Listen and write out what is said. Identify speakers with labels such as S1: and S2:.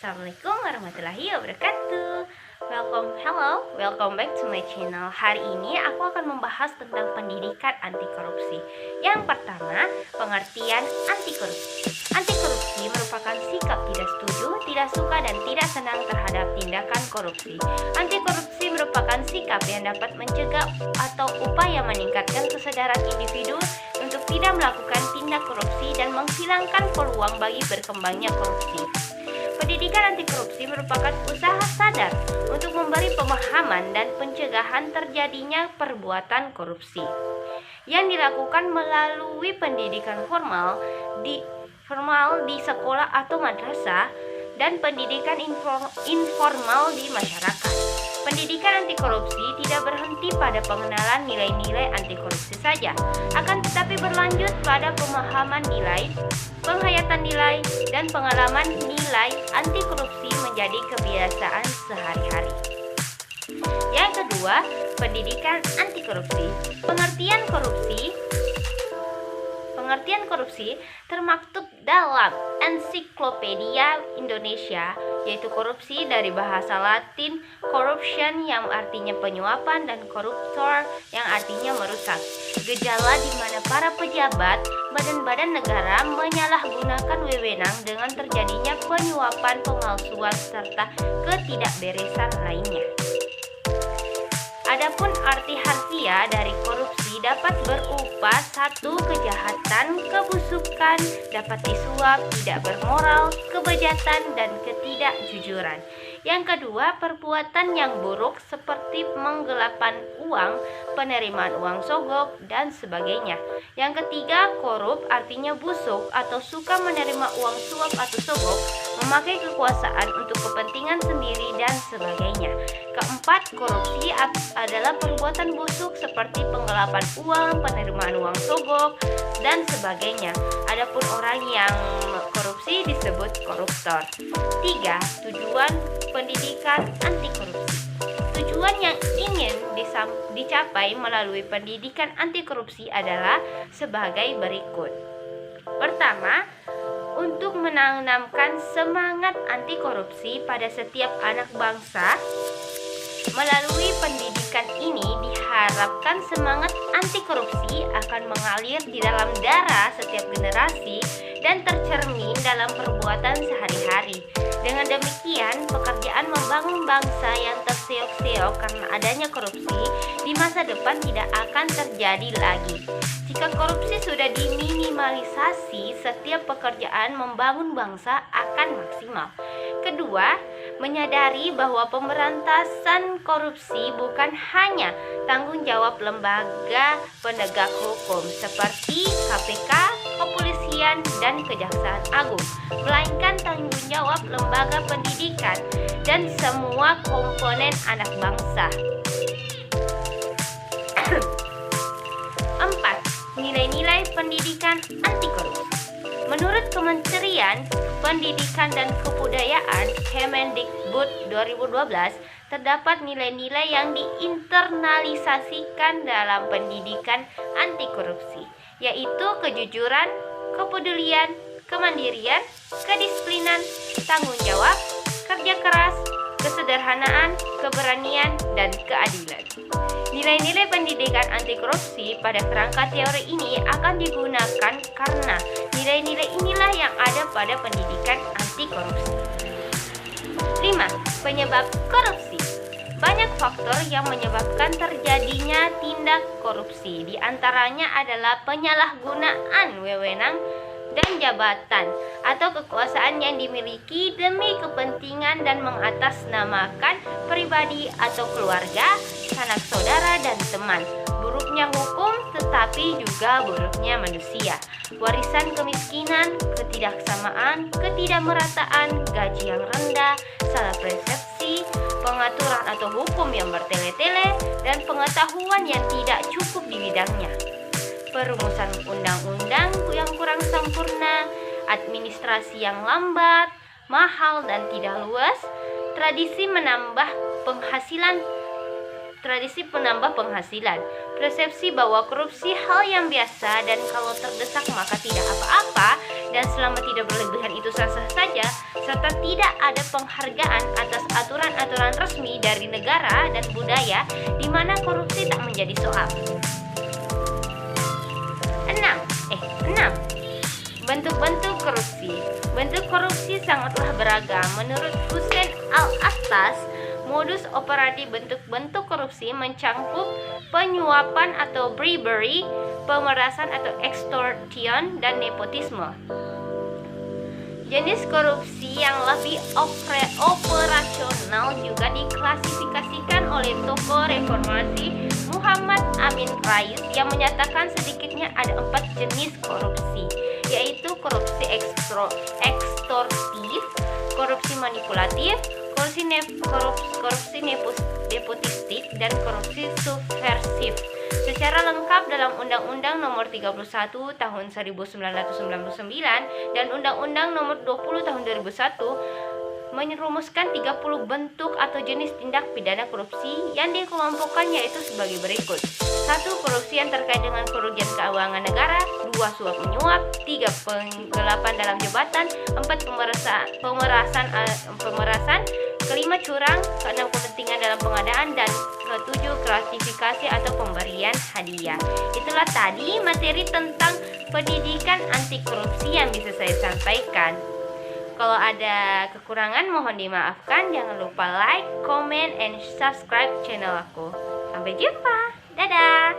S1: Assalamualaikum warahmatullahi wabarakatuh. Welcome back to my channel. Hari ini aku akan membahas tentang pendidikan anti korupsi. Yang pertama, pengertian anti korupsi. Anti korupsi merupakan sikap tidak setuju, tidak suka, dan tidak senang terhadap tindakan korupsi. Anti korupsi merupakan sikap yang dapat mencegah atau upaya meningkatkan kesadaran individu untuk tidak melakukan tindak korupsi dan menghilangkan peluang bagi berkembangnya korupsi. Pendidikan anti korupsi merupakan usaha sadar untuk memberi pemahaman dan pencegahan terjadinya perbuatan korupsi yang dilakukan melalui pendidikan formal di sekolah atau madrasah dan pendidikan informal di masyarakat. Pendidikan anti korupsi tidak berhenti pada pengenalan nilai-nilai anti korupsi saja, akan tetapi berlanjut pada pemahaman nilai, penghayatan nilai, dan pengalaman nilai anti korupsi menjadi kebiasaan sehari-hari. Yang kedua, pendidikan anti korupsi. Pengertian korupsi termaktub dalam Ensiklopedia Indonesia, yaitu korupsi dari bahasa Latin corruption yang artinya penyuapan dan koruptor yang artinya merusak. Gejala di mana para pejabat badan-badan negara menyalahgunakan wewenang dengan terjadinya penyuapan, pemalsuan, serta ketidakberesan lainnya. Adapun arti harfiah dari korupsi dapat berupa satu, kejahatan, kebusukan, dapat disuap, tidak bermoral, kebejatan, dan ketidakjujuran. Yang kedua, perbuatan yang buruk seperti penggelapan uang, penerimaan uang sogok, dan sebagainya. Yang ketiga, korup artinya busuk atau suka menerima uang suap atau sogok, memakai kekuasaan untuk kepentingan sendiri, dan sebagainya. Keempat, korupsi adalah perbuatan busuk seperti penggelapan uang, penerimaan uang sogok, dan sebagainya. Adapun orang yang korupsi disebut koruptor. 3. Tujuan pendidikan anti korupsi. Tujuan yang ingin dicapai melalui pendidikan anti korupsi adalah sebagai berikut. Pertama, untuk menanamkan semangat anti korupsi pada setiap anak bangsa. Melalui pendidikan ini diharapkan semangat anti korupsi akan mengalir di dalam darah setiap generasi dan tercermin dalam perbuatan sehari-hari. Dengan demikian, pekerjaan membangun bangsa yang terseok-seok karena adanya korupsi di masa depan tidak akan terjadi lagi. Jika korupsi sudah diminimalisasi, setiap pekerjaan membangun bangsa akan maksimal. Kedua, menyadari bahwa pemberantasan korupsi bukan hanya tanggung jawab lembaga penegak hukum seperti KPK, kepolisian, dan Kejaksaan Agung, melainkan tanggung jawab lembaga pendidikan dan semua komponen anak bangsa. 4. Nilai-nilai pendidikan anti korupsi. Menurut Kementerian Pendidikan dan Kebudayaan Kemendikbud 2012, terdapat nilai-nilai yang diinternalisasikan dalam pendidikan anti korupsi, yaitu kejujuran, kepedulian, kemandirian, kedisiplinan, tanggung jawab, kerja keras, kesederhanaan, keberanian, dan keadilan. Nilai-nilai pendidikan anti korupsi pada kerangka teori ini akan digunakan karena nilai-nilai inilah yang ada pada pendidikan anti korupsi. 5. Penyebab korupsi. Banyak faktor yang menyebabkan terjadinya tindak korupsi. Di antaranya adalah penyalahgunaan wewenang dan jabatan atau kekuasaan yang dimiliki demi kepentingan dan mengatasnamakan pribadi atau keluarga, sanak saudara, dan teman. Buruknya hukum tetapi juga buruknya manusia. Warisan kemiskinan, ketidaksamaan, ketidakmerataan, gaji yang rendah, salah persepsi, pengaturan atau hukum yang bertele-tele, dan pengetahuan yang tidak cukup di bidangnya. Perumusan undang-undang yang kurang sempurna, administrasi yang lambat, mahal dan tidak luas, tradisi penambah penghasilan, persepsi bahwa korupsi hal yang biasa dan kalau terdesak maka tidak apa-apa dan selama tidak berlebihan itu sah-sah saja, serta tidak ada penghargaan atas aturan-aturan resmi dari negara dan budaya di mana korupsi tak menjadi soal. 6. Bentuk-bentuk korupsi. Bentuk korupsi sangatlah beragam. Menurut Hussein Al-Attas, modus operandi bentuk-bentuk korupsi mencangkup penyuapan atau bribery, pemerasan atau extortion, dan nepotisme. Jenis korupsi yang lebih operasional juga diklasifikasikan oleh tokoh reformasi Muhammad Amin Rais yang menyatakan sedikitnya ada 4 jenis korupsi, yaitu korupsi ekstorsif, korupsi manipulatif, korupsi nepotistik, dan korupsi subversif. Secara lengkap dalam Undang-Undang Nomor 31 Tahun 1999 dan Undang-Undang Nomor 20 Tahun 2001 merumuskan 30 bentuk atau jenis tindak pidana korupsi yang dikelompokkan yaitu sebagai berikut. 1. Korupsi yang terkait dengan kerugian keuangan negara. 2. Suap menyuap. 3. Penggelapan dalam jabatan. 4. Pemerasan. 5. Curang. 6. Kepentingan dalam pengadaan. Dan 7. Gratifikasi atau pemberian hadiah. Itulah tadi materi tentang pendidikan anti korupsi yang bisa saya sampaikan. Kalau ada kekurangan mohon dimaafkan. Jangan lupa like, comment, and subscribe channel aku. Sampai jumpa. Dadah.